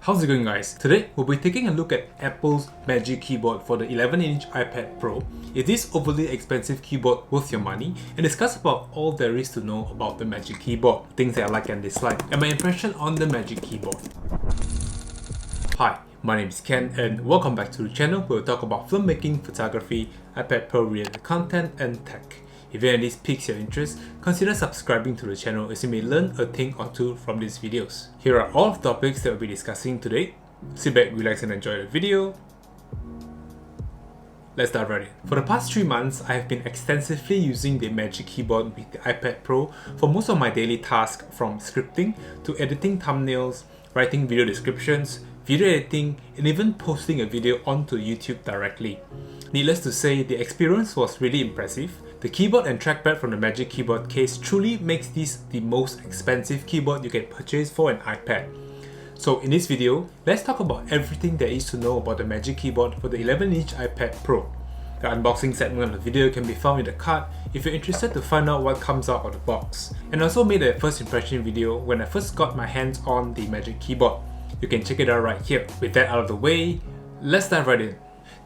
How's it going, guys? Today we'll be taking a look at Apple's Magic Keyboard for the 11-inch iPad Pro. Is this overly expensive keyboard worth your money? And discuss about all there is to know about the Magic Keyboard, things that I like and dislike, and my impression on the Magic Keyboard. Hi, my name is Ken and welcome back to the channel where we'll talk about filmmaking, photography, iPad Pro related content and tech. If any of these piques your interest, consider subscribing to the channel as you may learn a thing or two from these videos. Here are all of the topics that we'll be discussing today. Sit back, relax and enjoy the video. Let's dive right in. For the past 3 months, I have been extensively using the Magic Keyboard with the iPad Pro for most of my daily tasks, from scripting to editing thumbnails, writing video descriptions, video editing, and even posting a video onto YouTube directly. Needless to say, the experience was really impressive. The keyboard and trackpad from the Magic Keyboard case truly makes this the most expensive keyboard you can purchase for an iPad. So in this video, let's talk about everything there is to know about the Magic Keyboard for the 11-inch iPad Pro. The unboxing segment of the video can be found in the card if you're interested to find out what comes out of the box. And I also made a first impression video when I first got my hands on the Magic Keyboard. You can check it out right here. With that out of the way, let's dive right in.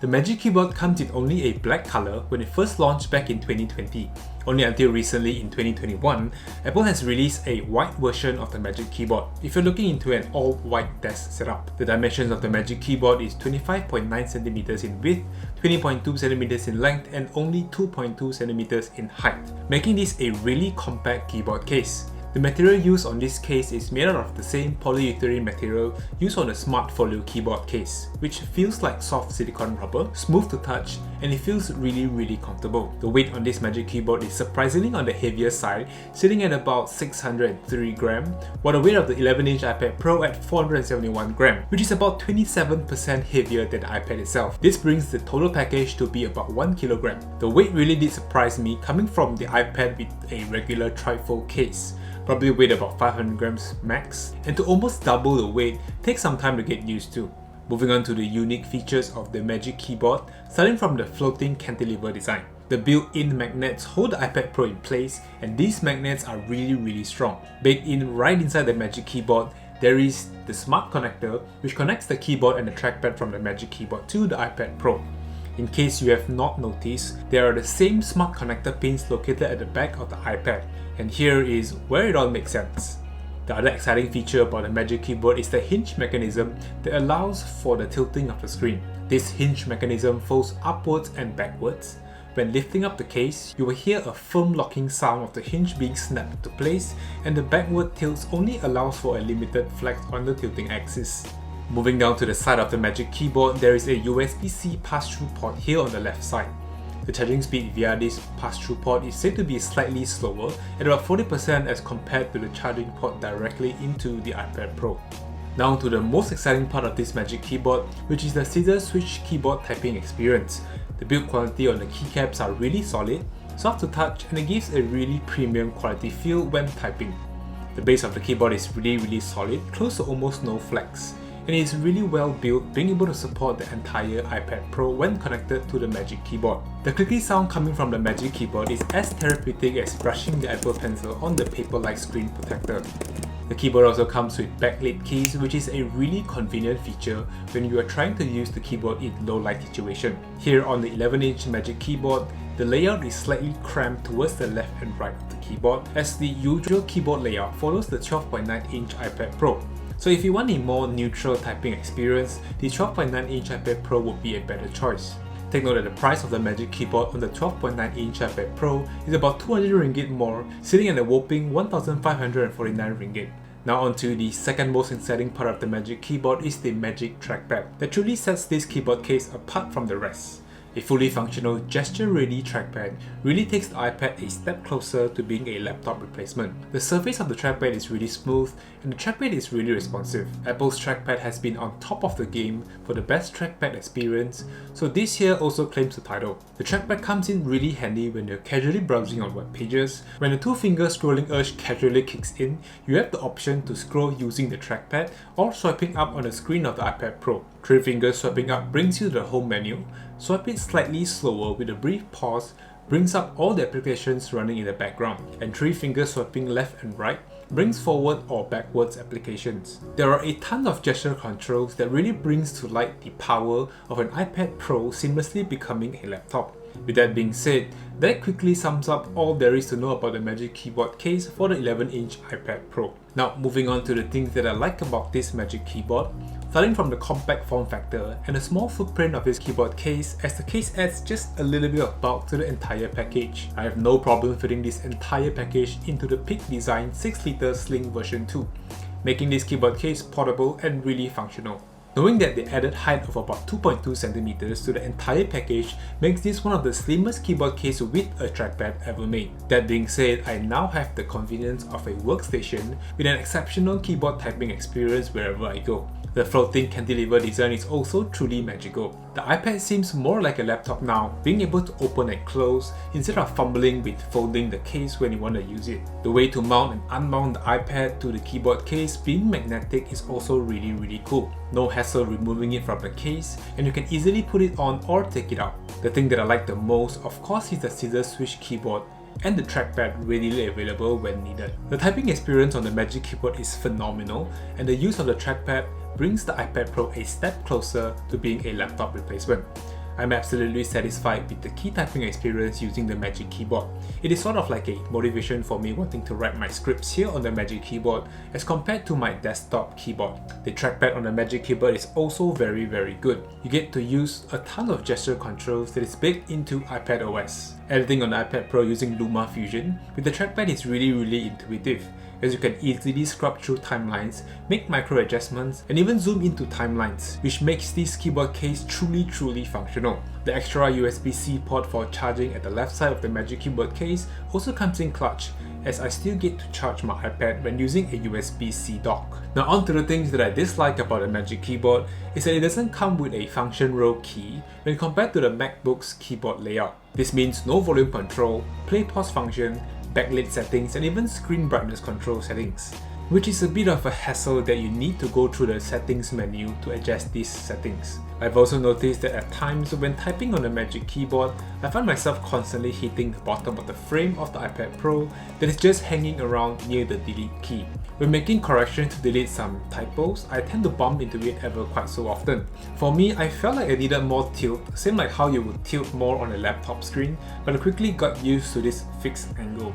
The Magic Keyboard comes in only a black color when it first launched back in 2020. Only until recently in 2021, Apple has released a white version of the Magic Keyboard. If you're looking into an all-white desk setup, the dimensions of the Magic Keyboard is 25.9cm in width, 20.2cm in length, and only 2.2cm in height, making this a really compact keyboard case. The material used on this case is made out of the same polyurethane material used on the Smart Folio keyboard case, which feels like soft silicone rubber, smooth to touch, and it feels really comfortable. The weight on this Magic Keyboard is surprisingly on the heavier side, sitting at about 603 grams, while the weight of the 11-inch iPad Pro at 471 grams, which is about 27% heavier than the iPad itself. This brings the total package to be about 1 kilogram. The weight really did surprise me coming from the iPad with a regular trifold case. Probably weighed about 500 grams max, and to almost double the weight takes some time to get used to. Moving on to the unique features of the Magic Keyboard, starting from the floating cantilever design. The built-in magnets hold the iPad Pro in place, and these magnets are really strong. Baked in right inside the Magic Keyboard, there is the smart connector which connects the keyboard and the trackpad from the Magic Keyboard to the iPad Pro. In case you have not noticed, there are the same smart connector pins located at the back of the iPad, and here is where it all makes sense. The other exciting feature about the Magic Keyboard is the hinge mechanism that allows for the tilting of the screen. This hinge mechanism folds upwards and backwards. When lifting up the case, you will hear a firm locking sound of the hinge being snapped into place, and the backward tilts only allows for a limited flex on the tilting axis. Moving down to the side of the Magic Keyboard, there is a USB-C pass-through port here on the left side. The charging speed via this pass-through port is said to be slightly slower, at about 40% as compared to the charging port directly into the iPad Pro. Now to the most exciting part of this Magic Keyboard, which is the scissor switch keyboard typing experience. The build quality on the keycaps are really solid, soft to touch, and it gives a really premium quality feel when typing. The base of the keyboard is really solid, close to almost no flex, and it is really well built, being able to support the entire iPad Pro when connected to the Magic Keyboard. The clicky sound coming from the Magic Keyboard is as therapeutic as brushing the Apple Pencil on the paper-like screen protector. The keyboard also comes with backlit keys, which is a really convenient feature when you are trying to use the keyboard in low light situation. Here on the 11-inch Magic Keyboard, the layout is slightly cramped towards the left and right of the keyboard, as the usual keyboard layout follows the 12.9-inch iPad Pro. So if you want a more neutral typing experience, the 12.9-inch iPad Pro would be a better choice. Take note that the price of the Magic Keyboard on the 12.9-inch iPad Pro is about 200 ringgit more, sitting at a whopping 1,549 ringgit. Now onto the second most exciting part of the Magic Keyboard is the Magic Trackpad that truly sets this keyboard case apart from the rest. A fully functional, gesture-ready trackpad really takes the iPad a step closer to being a laptop replacement. The surface of the trackpad is really smooth, and the trackpad is really responsive. Apple's trackpad has been on top of the game for the best trackpad experience, so this here also claims the title. The trackpad comes in really handy when you're casually browsing on web pages. When the two-finger scrolling urge casually kicks in, you have the option to scroll using the trackpad or swiping up on the screen of the iPad Pro. 3 fingers swiping up brings you to the home menu. Swipe it slightly slower with a brief pause brings up all the applications running in the background, and 3 finger swiping left and right brings forward or backwards applications. There are a ton of gesture controls that really brings to light the power of an iPad Pro seamlessly becoming a laptop. With that being said, that quickly sums up all there is to know about the Magic Keyboard case for the 11-inch iPad Pro. Now moving on to the things that I like about this Magic Keyboard, starting from the compact form factor and the small footprint of this keyboard case, as the case adds just a little bit of bulk to the entire package. I have no problem fitting this entire package into the Peak Design 6-liter Sling version 2, making this keyboard case portable and really functional. Knowing that the added height of about 2.2 cm to the entire package makes this one of the slimmest keyboard case with a trackpad ever made. That being said, I now have the convenience of a workstation with an exceptional keyboard typing experience wherever I go. The floating cantilever design is also truly magical. The iPad seems more like a laptop now, being able to open and close instead of fumbling with folding the case when you want to use it. The way to mount and unmount the iPad to the keyboard case being magnetic is also really cool. No hassle removing it from the case, and you can easily put it on or take it out. The thing that I like the most, of course, is the scissor switch keyboard and the trackpad readily available when needed. The typing experience on the Magic Keyboard is phenomenal, and the use of the trackpad brings the iPad Pro a step closer to being a laptop replacement. I'm absolutely satisfied with the key typing experience using the Magic Keyboard. It is sort of like a motivation for me wanting to write my scripts here on the Magic Keyboard as compared to my desktop keyboard. The trackpad on the Magic Keyboard is also very good. You get to use a ton of gesture controls that is baked into iPad OS. Editing on the iPad Pro using LumaFusion with the trackpad is really intuitive, as you can easily scrub through timelines, make micro adjustments, and even zoom into timelines, which makes this keyboard case truly functional. The extra USB-C port for charging at the left side of the Magic Keyboard case also comes in clutch, as I still get to charge my iPad when using a USB-C dock. Now on to the things that I dislike about the Magic Keyboard is that it doesn't come with a function row key when compared to the MacBook's keyboard layout. This means no volume control, play pause function, backlit settings, and even screen brightness control settings, which is a bit of a hassle that you need to go through the settings menu to adjust these settings. I've also noticed that at times when typing on the Magic Keyboard, I find myself constantly hitting the bottom of the frame of the iPad Pro that is just hanging around near the delete key. When making corrections to delete some typos, I tend to bump into it ever quite so often. For me, I felt like I needed more tilt, same like how you would tilt more on a laptop screen, but I quickly got used to this fixed angle.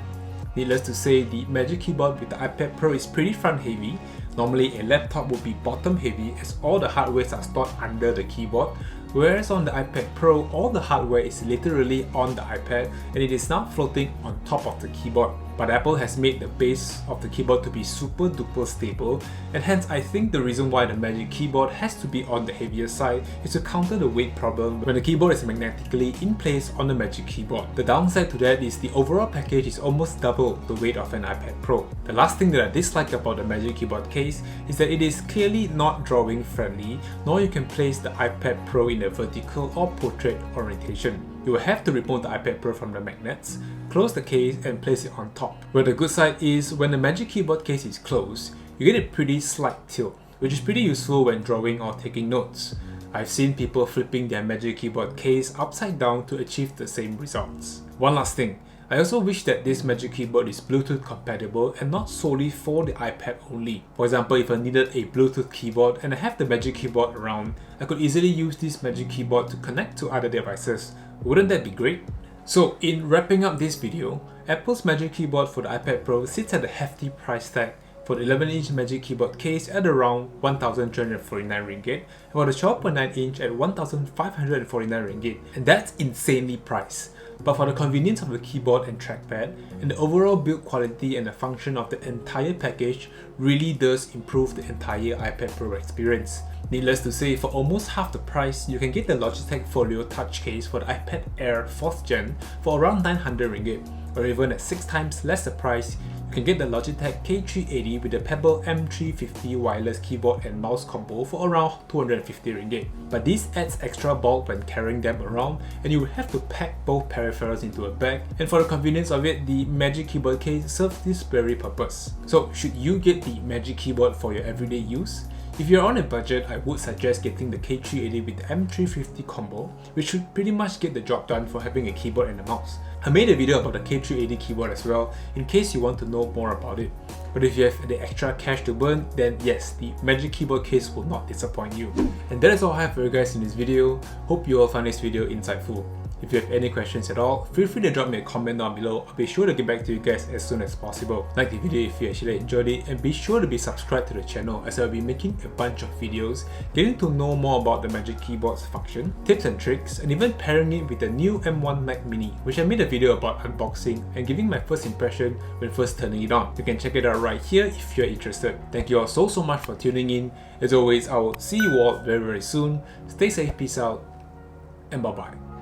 Needless to say, the Magic Keyboard with the iPad Pro is pretty front heavy. Normally a laptop would be bottom heavy as all the hardware are stored under the keyboard, whereas on the iPad Pro, all the hardware is literally on the iPad and it is now floating on top of the keyboard. But Apple has made the base of the keyboard to be super duper stable, and hence I think the reason why the Magic Keyboard has to be on the heavier side is to counter the weight problem when the keyboard is magnetically in place on the Magic Keyboard. The downside to that is the overall package is almost double the weight of an iPad Pro. The last thing that I dislike about the Magic Keyboard case is that it is clearly not drawing friendly, nor you can place the iPad Pro in a vertical or portrait orientation. You will have to remove the iPad Pro from the magnets, close the case and place it on top. Where the good side is, when the Magic Keyboard case is closed, you get a pretty slight tilt, which is pretty useful when drawing or taking notes. I've seen people flipping their Magic Keyboard case upside down to achieve the same results. One last thing, I also wish that this Magic Keyboard is Bluetooth compatible and not solely for the iPad only. For example, if I needed a Bluetooth keyboard and I have the Magic Keyboard around, I could easily use this Magic Keyboard to connect to other devices. Wouldn't that be great? So in wrapping up this video, Apple's Magic Keyboard for the iPad Pro sits at a hefty price tag for the 11-inch Magic Keyboard case at around 1,349 ringgit, and for the 12.9-inch at 1,549 ringgit, and that's insanely priced. But for the convenience of the keyboard and trackpad, and the overall build quality and the function of the entire package really does improve the entire iPad Pro experience. Needless to say, for almost half the price, you can get the Logitech Folio touch case for the iPad Air 4th Gen for around 900 ringgit, or even at 6 times less the price, you can get the Logitech K380 with the Pebble M350 wireless keyboard and mouse combo for around 250 ringgit. But this adds extra bulk when carrying them around, and you will have to pack both peripherals into a bag, and for the convenience of it, the Magic Keyboard case serves this very purpose. So should you get the Magic Keyboard for your everyday use? If you're on a budget, I would suggest getting the K380 with the M350 combo, which should pretty much get the job done for having a keyboard and a mouse. I made a video about the K380 keyboard as well, in case you want to know more about it. But if you have the extra cash to burn, then yes, the Magic Keyboard case will not disappoint you. And that is all I have for you guys in this video. Hope you all found this video insightful. If you have any questions at all, feel free to drop me a comment down below. I'll be sure to get back to you guys as soon as possible. Like the video if you actually enjoyed it, and be sure to be subscribed to the channel as I'll be making a bunch of videos getting to know more about the Magic Keyboard's function, tips and tricks, and even pairing it with the new M1 Mac Mini, which I made a video about unboxing and giving my first impression when first turning it on. You can check it out right here if you're interested. Thank you all so much for tuning in. As always, I will see you all very soon. Stay safe, peace out, and bye bye.